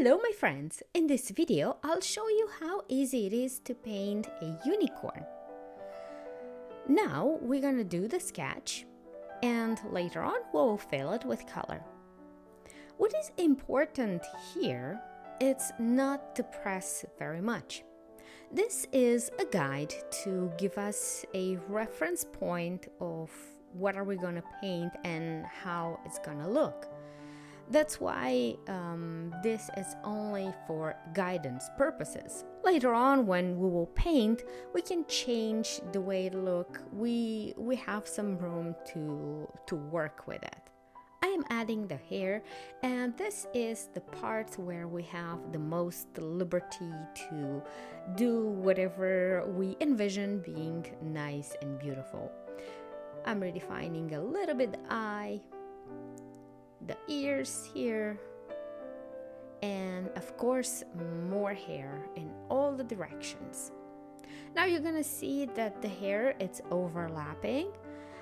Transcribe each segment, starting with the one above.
Hello my friends! In this video I'll show you how easy it is to paint a unicorn. Now we're gonna do the sketch and later on we'll fill it with color. What is important here is not to press very much. This is a guide to give us a reference point of what are we gonna paint and how it's gonna look. That's why this is only for guidance purposes. Later on, when we will paint, we can change the way it looks. We have some room to work with it. I am adding the hair, and this is the part where we have the most liberty to do whatever we envision being nice and beautiful. I'm redefining a little bit the eye, the ears here, and of course more hair in all the directions. Now you're gonna see that the hair it's overlapping.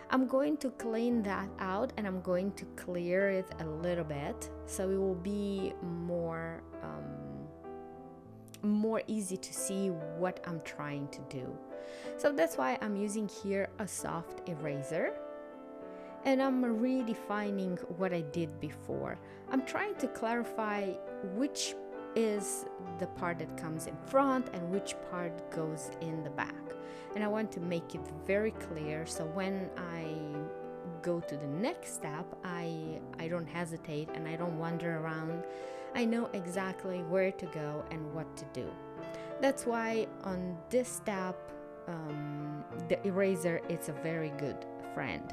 I'm going to clean that out and I'm going to clear it a little bit so it will be more easy to see what I'm trying to do. So that's why I'm using here a soft eraser. And I'm redefining what I did before. I'm trying to clarify which is the part that comes in front and which part goes in the back. And I want to make it very clear so when I go to the next step, I don't hesitate and I don't wander around. I know exactly where to go and what to do. That's why on this step, the eraser is a very good friend.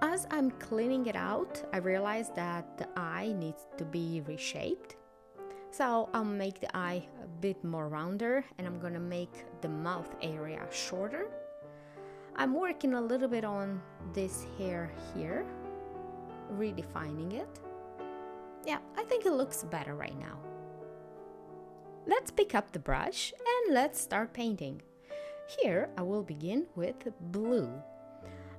As I'm cleaning it out, I realized that the eye needs to be reshaped. So I'll make the eye a bit more rounder and I'm gonna make the mouth area shorter. I'm working a little bit on this hair here, redefining it. Yeah, I think it looks better right now. Let's pick up the brush and let's start painting. Here I will begin with blue.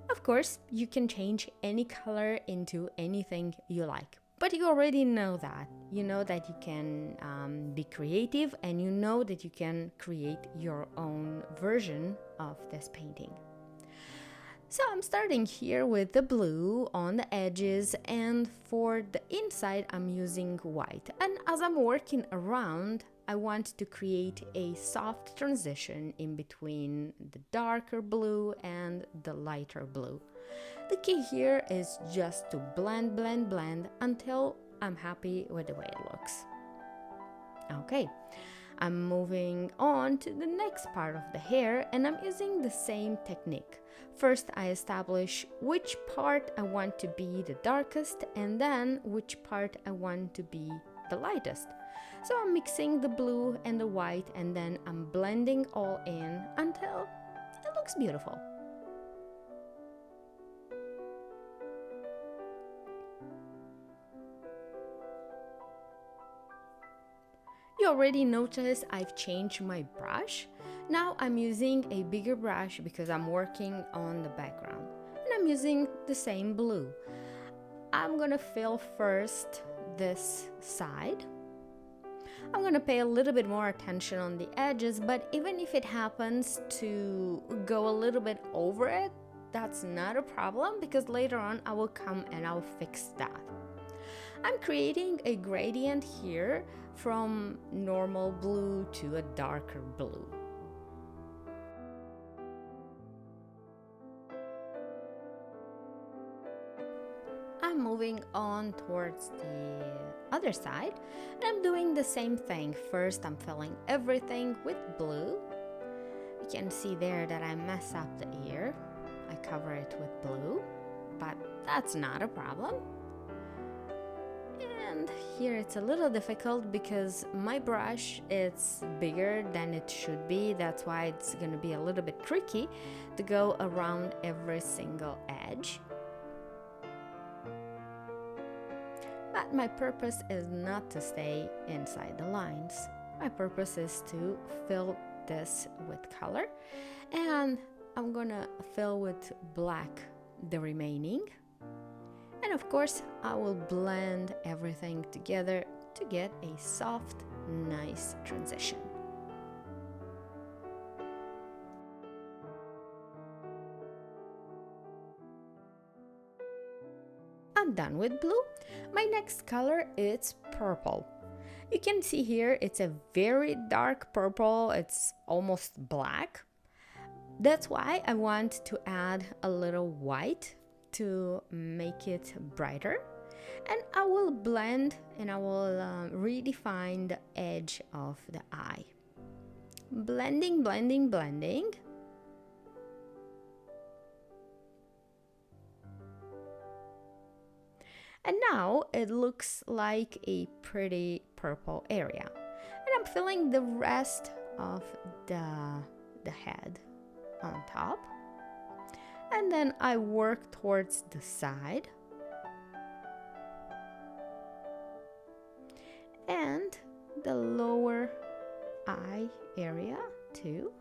Of course, you can change any color into anything you like, but you already know that. You know that you can be creative and you know that you can create your own version of this painting. So I'm starting here with the blue on the edges, and for the inside I'm using white. And as I'm working around, I want to create a soft transition in between the darker blue and the lighter blue. The key here is just to blend until I'm happy with the way it looks. Okay, I'm moving on to the next part of the hair and I'm using the same technique. First, I establish which part I want to be the darkest and then which part I want to be the lightest. So I'm mixing the blue and the white and then I'm blending all in until it looks beautiful. You already noticed I've changed my brush. Now I'm using a bigger brush because I'm working on the background. And I'm using the same blue. I'm gonna fill first this side. I'm gonna pay a little bit more attention on the edges, but even if it happens to go a little bit over it, that's not a problem because later on I will come and I'll fix that. I'm creating a gradient here from normal blue to a darker blue. I'm moving on towards the other side and I'm doing the same thing. First I'm filling everything with blue. You can see there that I mess up the ear. I cover it with blue, but that's not a problem. And here it's a little difficult because my brush is bigger than it should be. That's why it's going to be a little bit tricky to go around every single edge. But my purpose is not to stay inside the lines. My purpose is to fill this with color, and I'm gonna fill with black the remaining. And And of course, I will blend everything together to get a soft, nice transition. I'm done with blue. My next color is purple. You can see here it's a very dark purple, it's almost black. That's why I want to add a little white to make it brighter. And I will blend and I will redefine the edge of the eye. Blending, blending, blending. And now it looks like a pretty purple area. And I'm filling the rest of the head on top. And then I work towards the side. And the lower eye area too.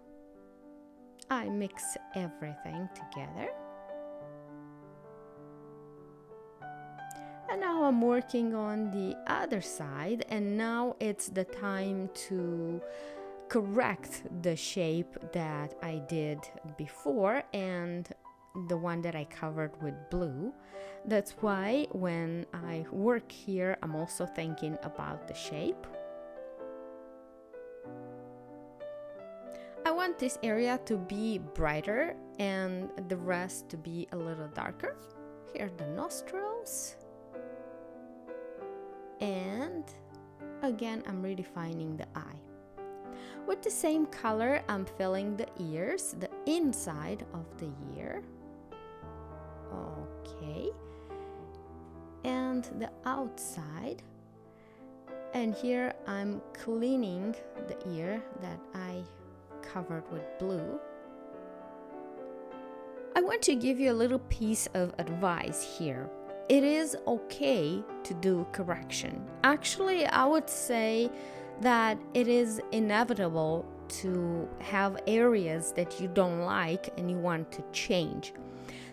I mix everything together. And now I'm working on the other side, and now it's the time to correct the shape that I did before and the one that I covered with blue. That's why when I work here, I'm also thinking about the shape. I want this area to be brighter and the rest to be a little darker. Here are the nostrils. And again, I'm redefining the eye. With the same color, I'm filling the ears, the inside of the ear. Okay. And the outside. And here I'm cleaning the ear that I covered with blue. I want to give you a little piece of advice here. It is okay to do correction. Actually, I would say that it is inevitable to have areas that you don't like and you want to change.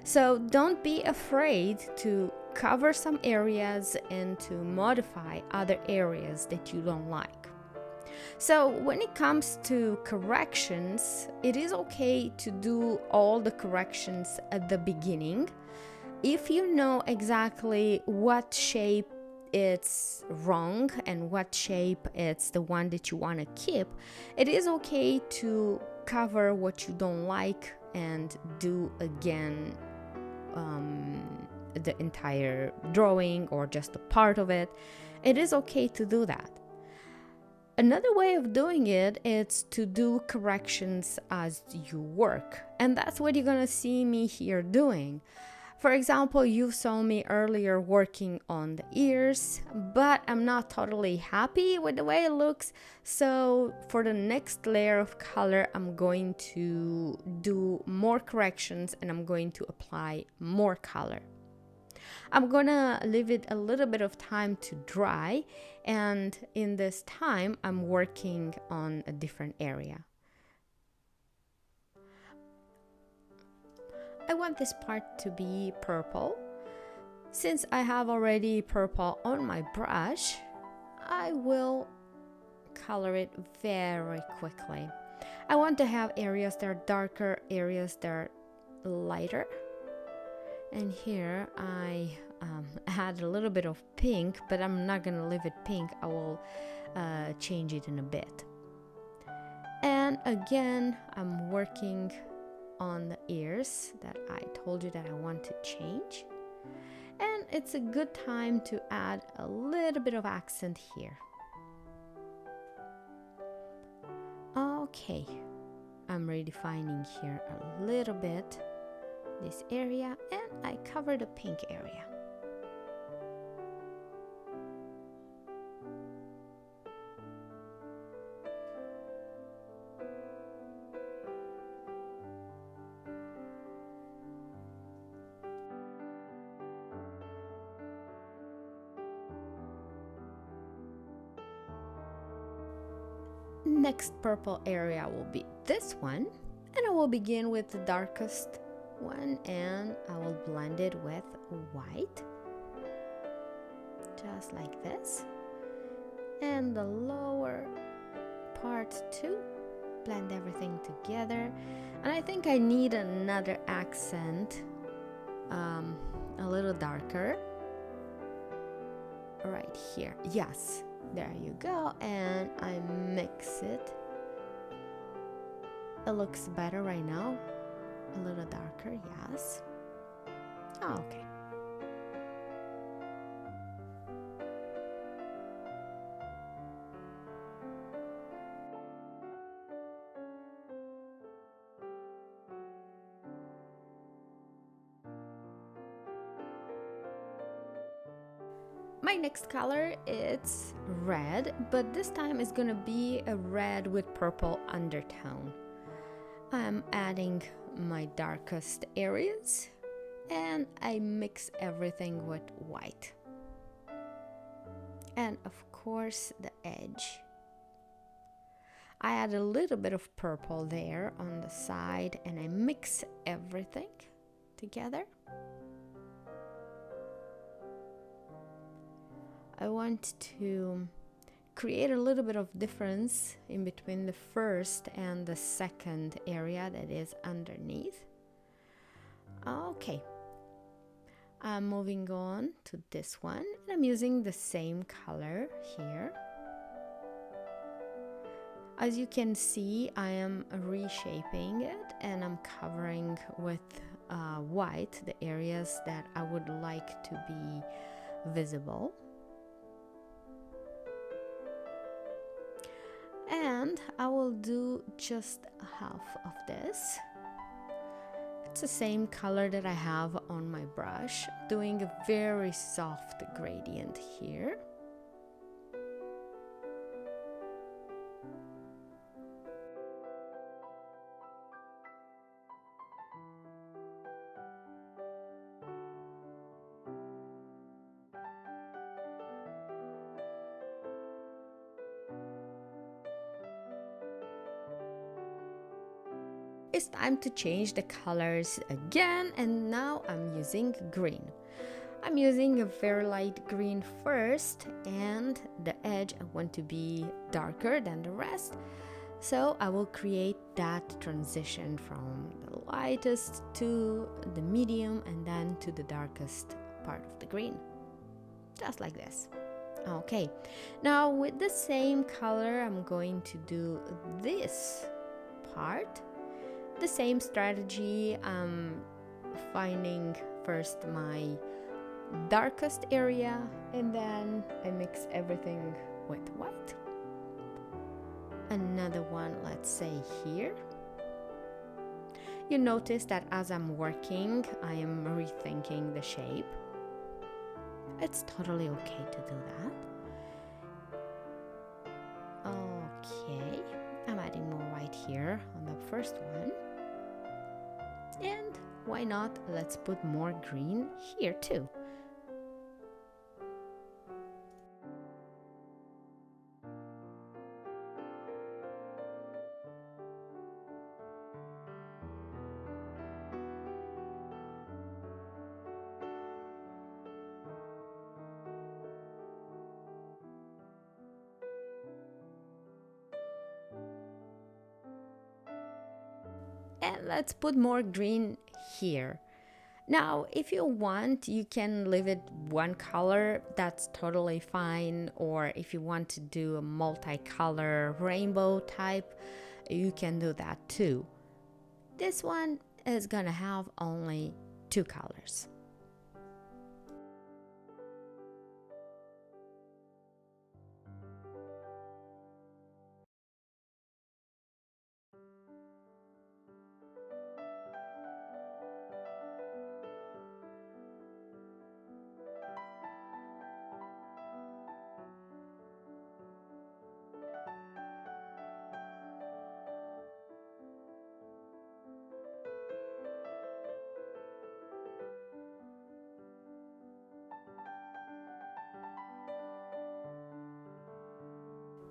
So don't be afraid to cover some areas and to modify other areas that you don't like. So when it comes to corrections, it is okay to do all the corrections at the beginning. If you know exactly what shape it's wrong and what shape it's the one that you want to keep, it is okay to cover what you don't like and do again the entire drawing or just a part of it. It is okay to do that. Another way of doing it is to do corrections as you work, and that's what you're gonna see me here doing. For example, you saw me earlier working on the ears, but I'm not totally happy with the way it looks. So for the next layer of color, I'm going to do more corrections and I'm going to apply more color. I'm gonna leave it a little bit of time to dry, and in this time, I'm working on a different area. I want this part to be purple. Since I have already purple on my brush, I will color it very quickly. I want to have areas that are darker, areas that are lighter. And here I add a little bit of pink, but I'm not gonna leave it pink. I will change it in a bit. And again, I'm working on the ears that I told you that I want to change. And it's a good time to add a little bit of accent here. Okay, I'm redefining here a little bit this area, and I cover the pink area. Next purple area will be this one, and I will begin with the darkest one and I will blend it with white. just like this. And the lower part too. Blend everything together. And I think I need another accent, a little darker. Right here. Yes, there you go. And I mix it. It looks better right now. A little darker, yes. Oh, okay. My next color is red, but this time it's gonna be a red with purple undertone. I'm adding my darkest areas and I mix everything with white. And of course the edge. I add a little bit of purple there on the side and I mix everything together. I want to create a little bit of difference in between the first and the second area that is underneath. Okay, I'm moving on to this one and I'm using the same color here. As you can see, I am reshaping it and I'm covering with white the areas that I would like to be visible. And I will do just half of this. It's the same color that I have on my brush, doing a very soft gradient here. It's time to change the colors again, and now I'm using green. I'm using a very light green first, and the edge I want to be darker than the rest. So I will create that transition from the lightest to the medium and then to the darkest part of the green. Just like this. Okay, now with the same color I'm going to do this part. The same strategy, I'm finding first my darkest area and then I mix everything with white. Another one, let's say here. You notice that as I'm working, I am rethinking the shape. It's totally okay to do that. Okay, I'm adding more white here on the first one. And why not, let's put more green here too. And let's put more green here. Now, if you want, you can leave it one color, that's totally fine. Or if you want to do a multicolor rainbow type, you can do that too. This one is gonna have only two colors.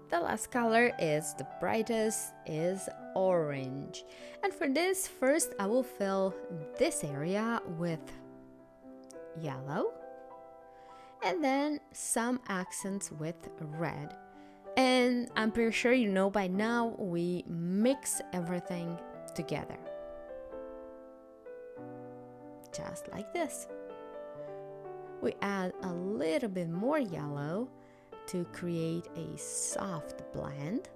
The last color is the brightest, is orange. And for this, first I will fill this area with yellow. And then some accents with red. And I'm pretty sure you know by now we mix everything together. Just like this. We add a little bit more yellow to create a soft blend.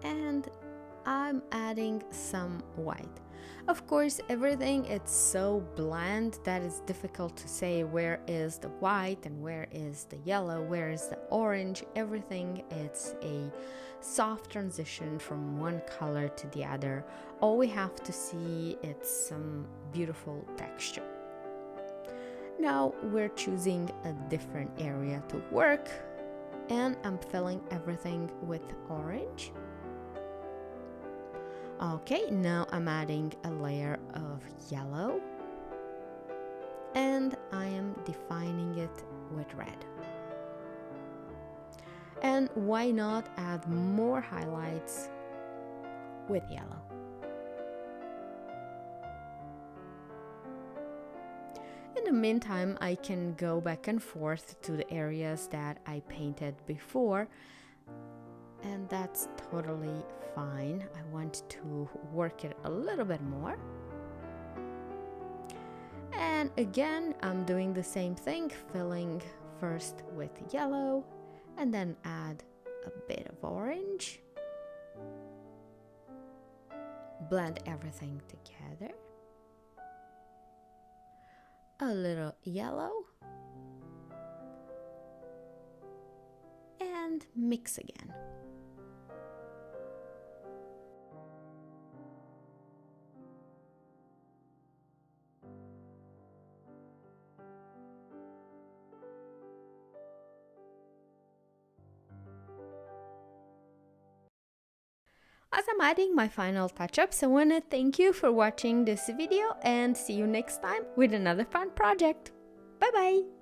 And I'm adding some white. Of course, everything is so bland that it's difficult to say where is the white and where is the yellow, where is the orange. Everything it's a soft transition from one color to the other. All we have to see is some beautiful texture. Now we're choosing a different area to work, and I'm filling everything with orange. Okay, now I'm adding a layer of yellow, and I am defining it with red. And why not add more highlights with yellow? In the meantime, I can go back and forth to the areas that I painted before, and that's totally fine. I want to work it a little bit more. And again, I'm doing the same thing, filling first with yellow and then add a bit of orange. Blend everything together. A little yellow. And mix again. As I'm adding my final touch-ups, I want to thank you for watching this video and see you next time with another fun project. Bye bye!